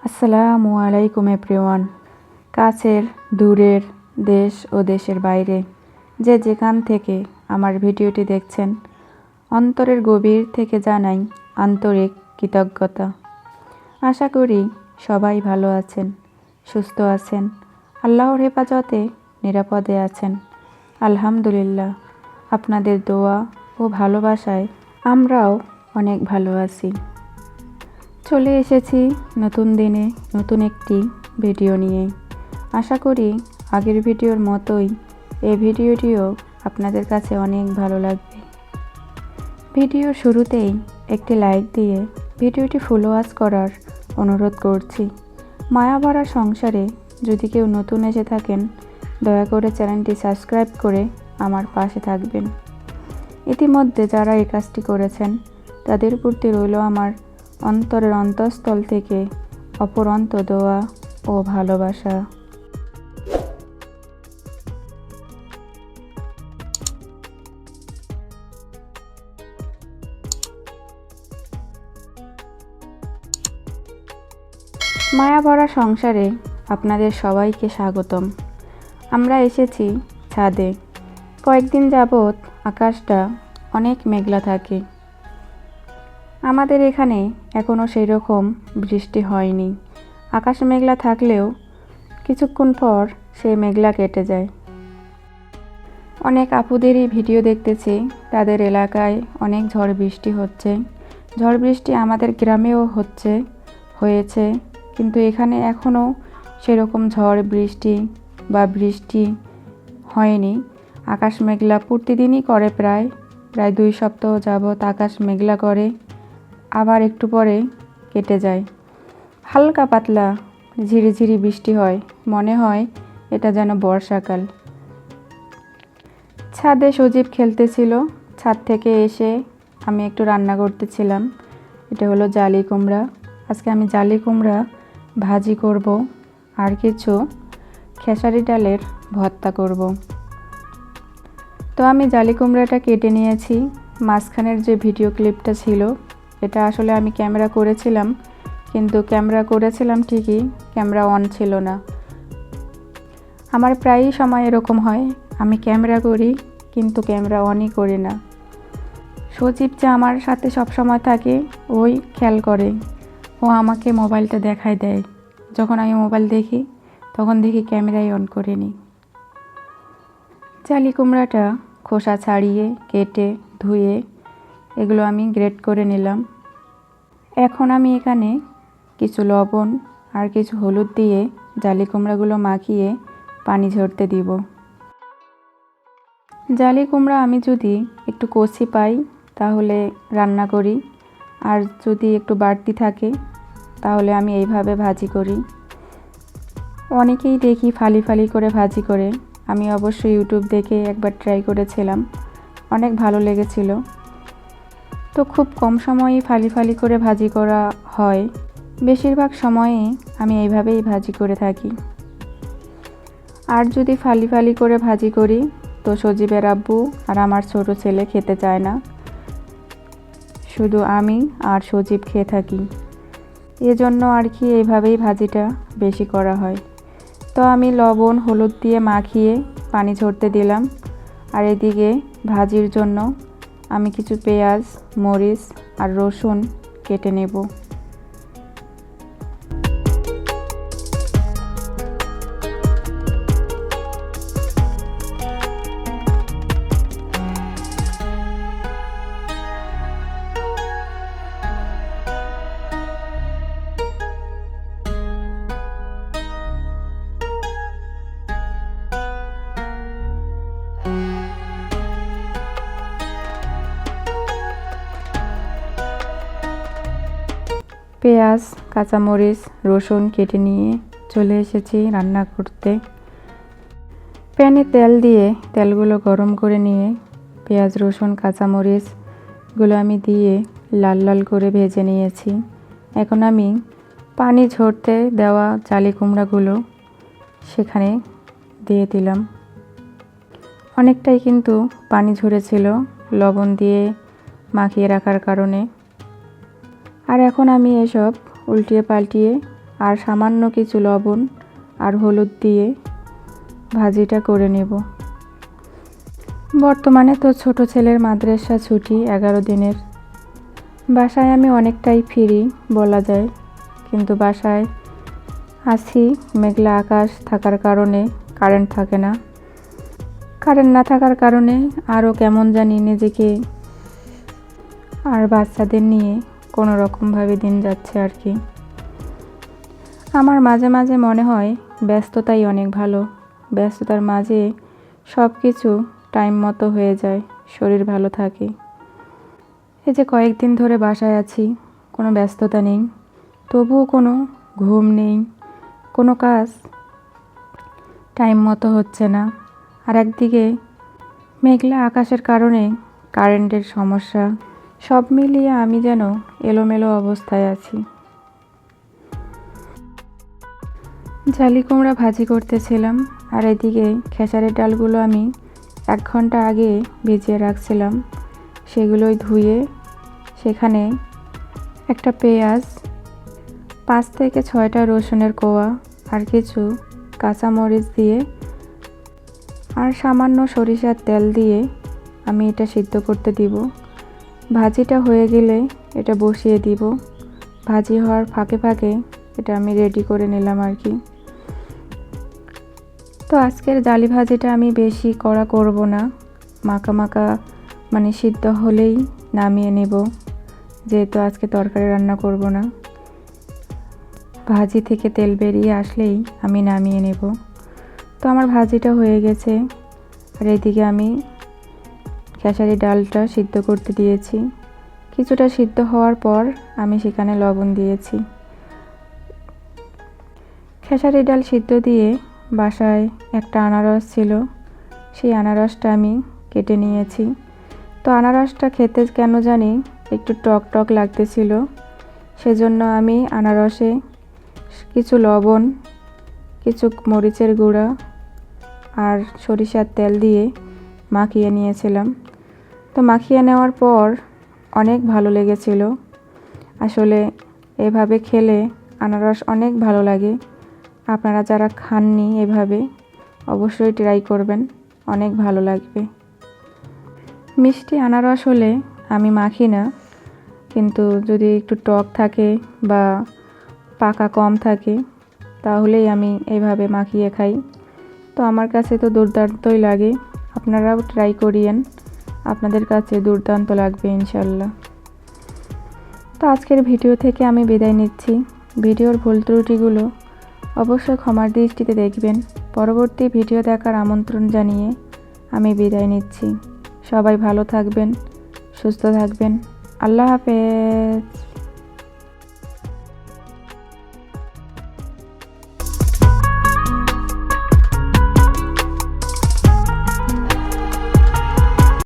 আসসালামু আলাইকুম এভরিওয়ান। কাছের দূরের দেশ ও দেশের বাইরে যে যেখান থেকে আমার ভিডিওটি দেখছেন, অন্তরের গভীর থেকে জানাই আন্তরিক কৃতজ্ঞতা। আশা করি সবাই ভালো আছেন, সুস্থ আছেন, আল্লাহর হেফাজতে নিরাপদে আছেন। আলহামদুলিল্লাহ, আপনাদের দোয়া ও ভালোবাসায় আমরাও অনেক ভালো আছি। চলে এসেছি নতুন দিনে নতুন একটি ভিডিও নিয়ে। আশা করি আগের ভিডিওর মতোই এই ভিডিওটিও আপনাদের কাছে অনেক ভালো লাগবে। ভিডিওর শুরুতেই একটি লাইক দিয়ে ভিডিওটি ফুল ওয়াচ করার অনুরোধ করছি। মায়া ভরা সংসারে যদি কেউ নতুন এসে থাকেন, দয়া করে চ্যানেলটি সাবস্ক্রাইব করে আমার পাশে থাকবেন। ইতিমধ্যে যারা এই কাজটি করেছেন তাদের প্রতি রইল আমার অন্তরের অন্তঃস্থল থেকে অপরন্ত দোয়া ও ভালোবাসা। মায়া ভরা সংসারে আপনাদের সবাইকে স্বাগতম। আমরা এসেছি ছাদে। কয়েকদিন যাবৎ আকাশটা অনেক মেঘলা থাকে। আমাদের এখানে এখনও সেই রকম বৃষ্টি হয়নি। আকাশ মেঘলা থাকলেও কিছুক্ষণ পর সেই মেঘলা কেটে যায়। অনেক আপুদেরই ভিডিও দেখতেছি, তাদের এলাকায় অনেক ঝড় বৃষ্টি হচ্ছে। ঝড় বৃষ্টি আমাদের গ্রামেও হয়েছে, কিন্তু এখানে এখনও সেরকম ঝড় বৃষ্টি বা বৃষ্টি হয়নি। আকাশ মেঘলা প্রতিদিনই করে, প্রায় 2 সপ্তাহ যাবৎ আকাশ মেঘলা করে, আবার একটু পরে কেটে যায়। হালকা পাতলা ঝিরিঝিরি বৃষ্টি হয়, মনে হয় এটা যেন বর্ষাকাল। ছাদে সজীব খেলতেছিল। ছাদ থেকে এসে আমি একটু রান্না করতেছিলাম। এটা হলো জালি কুমড়া। আজকে আমি জালি কুমড়া ভাজি করব, আর কিছু খেসারি ডালের ভর্তা করব। তো আমি জালি কুমড়াটা কেটে নিয়েছি। মাঝখানের যে ভিডিও ক্লিপটা ছিল, এটা আসলে আমি ক্যামেরা করেছিলাম, কিন্তু ক্যামেরা করেছিলাম ঠিকই, ক্যামেরা অন ছিল না। আমার প্রায়ই সময় এরকম হয়, আমি ক্যামেরা করি কিন্তু ক্যামেরা অনই করি না। সজীব যে আমার সাথে সব সময় থাকে, ওই খেয়াল করে, ও আমাকে মোবাইলটা দেখায় দেয়। যখন আমি মোবাইল দেখি তখন দেখি ক্যামেরাই অন করিনি। জালি কুমড়াটা খোসা ছাড়িয়ে কেটে ধুয়ে এগুলো আমি গ্রেট করে নিলাম। এখন আমি এখানে কিছু লবণ আর কিছু হলুদ দিয়ে জালি কুমড়াগুলো মাখিয়ে পানি ঝরতে দিব। জালি কুমড়া আমি যদি একটু কচি পাই তাহলে রান্না করি, আর যদি একটু বাড়তি থাকে তাহলে আমি এইভাবে ভাজি করি। অনেকেই দেখি ফালি ফালি করে ভাজি করে। আমি অবশ্য ইউটিউব দেখে একবার ট্রাই করেছিলাম, অনেক ভালো লেগেছিল। তো খুব কম সময়েই ফালি ফালি করে ভাজি করা হয়, বেশিরভাগ সময়েই আমি এইভাবেই ভাজি করে থাকি। আর যদি ফালি ফালি করে ভাজি করি তো সজীবের আব্বু আর আমার ছোট ছেলে খেতে চায় না, শুধু আমি আর সজীব খেয়ে থাকি। এজন্য আর কি এইভাবেই ভাজিটা বেশি করা হয়। তো আমি লবণ হলুদ দিয়ে মাখিয়ে পানি ঝরতে দিলাম। আর এদিকে ভাজির জন্য আমি কিছু পেঁয়াজ, মরিচ আর রসুন কেটে নেব। পেঁয়াজ, কাঁচামরিচ, রসুন কেটে নিয়ে চলে এসেছি রান্না করতে। প্যানে তেল দিয়ে তেলগুলো গরম করে নিয়ে পেঁয়াজ, রসুন, কাঁচামরিচগুলো আমি দিয়ে লাল লাল করে ভেজে নিয়েছি। এখন আমি পানি ঝরতে দেওয়া জালি কুমড়াগুলো সেখানে দিয়ে দিলাম। অনেকটাই কিন্তু পানি ঝরেছিল লবণ দিয়ে মাখিয়ে রাখার কারণে। আর এখন আমি এসব উল্টিয়ে পাল্টিয়ে আর সামান্য কিছু লবণ আর হলুদ দিয়ে ভাজিটা করে নেব। বর্তমানে তো ছোট ছেলের মাদ্রাসা ছুটি 11 দিনের। বাসায় আমি অনেকটাই ফ্রি বলা যায়, কিন্তু বাসায় আছি, মেঘলা আকাশ থাকার কারণে কারেন্ট থাকে না। কারেন্ট না থাকার কারণে আরও কেমন জানি নিজেকে আর বাচ্চাদের নিয়ে কোনো রকমভাবে দিন যাচ্ছে আর কি। আমার মাঝে মাঝে মনে হয় ব্যস্ততাই অনেক ভালো। ব্যস্ততার মাঝে সব কিছু টাইম মতো হয়ে যায়, শরীর ভালো থাকে। এই যে কয়েকদিন ধরে বাসায় আছি, কোনো ব্যস্ততা নেই, তবুও কোনো ঘুম নেই, কোনো কাজ টাইম মতো হচ্ছে না। আর একদিকে মেঘলা আকাশের কারণে কারেন্টের সমস্যা, সব মিলিয়ে আমি যেন এলোমেলো অবস্থায় আছি। জালি কুমড়া ভাজি করতেছিলাম, আর এদিকে খেসারির ডালগুলো আমি 1 ঘন্টা আগে ভিজিয়ে রাখছিলাম। সেগুলোই ধুয়ে সেখানে একটা পেঁয়াজ, 5 থেকে 6টা রসুনের কোয়া আর কিছু কাঁচামরিচ দিয়ে আর সামান্য সরিষার তেল দিয়ে আমি এটা সিদ্ধ করতে দিব। ভাজিটা হয়ে গেলে এটা বসিয়ে দিব। ভাজি হওয়ার ফাঁকে ফাঁকে এটা আমি রেডি করে নিলাম আর কি। তো আজকের ডালি ভাজিটা আমি বেশি কড়া করব না, মাখা মাখা মানে সিদ্ধ হলেই নামিয়ে নেব, যেহেতু আজকে তরকারি রান্না করব না। ভাজি থেকে তেল বেরিয়ে আসলেই আমি নামিয়ে নেব। তো আমার ভাজিটা হয়ে গেছে, আর এদিকে আমি খেসারি ডালটা সিদ্ধ করতে দিয়েছি। কিছুটা সিদ্ধ হওয়ার পর আমি সেখানে লবণ দিয়েছি। খেসারি ডাল সিদ্ধ দিয়ে বাসায় একটা আনারস ছিল, সেই আনারসটা আমি কেটে নিয়েছি। তো আনারসটা খেতে কেন জানি একটু টক টক লাগতেছিল, সেজন্য আমি আনারসে কিছু লবণ, কিছু মরিচের গুঁড়া আর সরিষার তেল দিয়ে মাখিয়ে নিয়েছিলাম। তো মাখিয়ে নেওয়ার পর অনেক ভালো লেগেছিল। আসলে এভাবে খেলে আনারস অনেক ভালো লাগে। আপনারা যারা খাননি এভাবে অবশ্যই ট্রাই করবেন, অনেক ভালো লাগবে। মিষ্টি আনারস হলে আমি মাখি না, কিন্তু যদি একটু টক থাকে বা পাকা কম থাকে তাহলেই আমি এইভাবে মাখিয়ে খাই। তো আমার কাছে তো দুর্দান্তই লাগে, আপনারাও ট্রাই করিয়েন, আপনাদের কাছে দুর্দান্ত লাগবে ইনশাল্লাহ। তো আজকের ভিডিও থেকে আমি বিদায় নিচ্ছি। ভিডিওর ভুল ত্রুটিগুলো অবশ্যই ক্ষমার দৃষ্টিতে দেখবেন। পরবর্তী ভিডিও দেখার আমন্ত্রণ জানিয়ে আমি বিদায় নিচ্ছি। সবাই ভালো থাকবেন, সুস্থ থাকবেন। আল্লাহ হাফেজ।